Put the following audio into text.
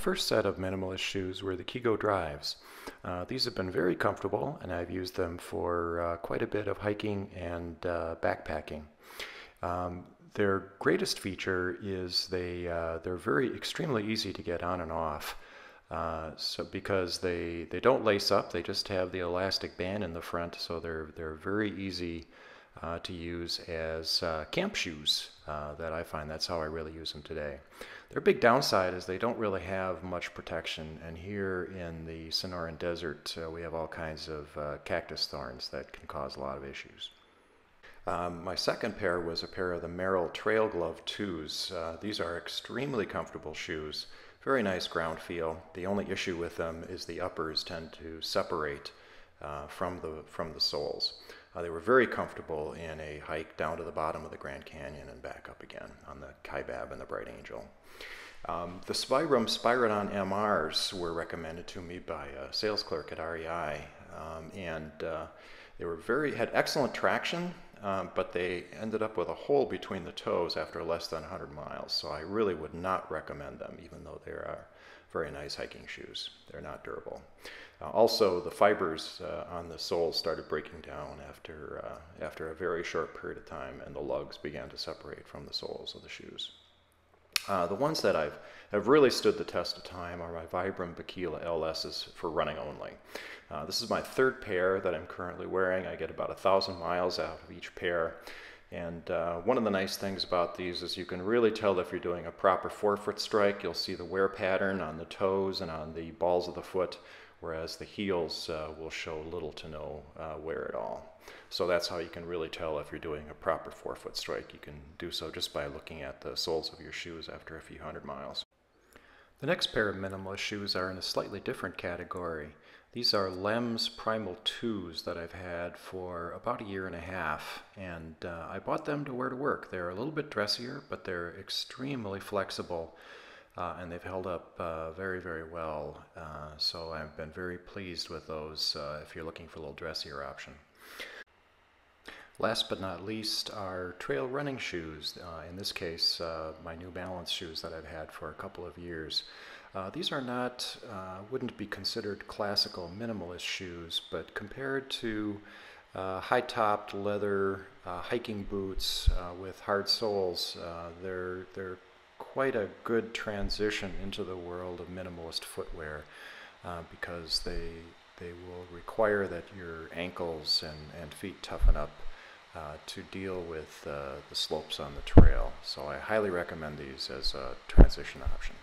first set of minimalist shoes were the KIGO drives. These have been very comfortable, and I've used them for quite a bit of hiking and backpacking. Their greatest feature is they're very extremely easy to get on and off. Because they don't lace up, they just have the elastic band in the front, so they're very easy to use as camp shoes. That I find that's how I really use them today. Their big downside is they don't really have much protection, and here in the Sonoran Desert we have all kinds of cactus thorns that can cause a lot of issues. My second pair was a pair of the Merrell Trail Glove 2s. These are extremely comfortable shoes, very nice ground feel. The only issue with them is the uppers tend to separate from the soles. They were very comfortable in a hike down to the bottom of the Grand Canyon and back up again on the Kaibab and the Bright Angel. The Vibram SPYRIDON MRs were recommended to me by a sales clerk at REI, and they had excellent traction, but they ended up with a hole between the toes after less than 100 miles, so I really would not recommend them, even though they are very nice hiking shoes. They're not durable. Also, the fibers on the soles started breaking down after a very short period of time, and the lugs began to separate from the soles of the shoes. The ones that have really stood the test of time are my Vibram BIKILA LS's for running only. This is my third pair that I'm currently wearing. I get about 1,000 miles out of each pair. And one of the nice things about these is you can really tell if you're doing a proper forefoot strike. You'll see the wear pattern on the toes and on the balls of the foot, whereas the heels will show little to no wear at all. So that's how you can really tell if you're doing a proper forefoot strike. You can do so just by looking at the soles of your shoes after a few hundred miles. The next pair of minimalist shoes are in a slightly different category. These are LEMS PRIMAL 2s that I've had for about a year and a half, and I bought them to wear to work. They're a little bit dressier, but they're extremely flexible, and they've held up very, very well. So I've been very pleased with those if you're looking for a little dressier option. Last but not least are trail running shoes. In this case, my New Balance shoes that I've had for a couple of years. These are not, wouldn't be considered classical minimalist shoes, but compared to high-topped leather hiking boots with hard soles, they're quite a good transition into the world of minimalist footwear because they will require that your ankles and feet toughen up to deal with the slopes on the trail. So I highly recommend these as a transition option.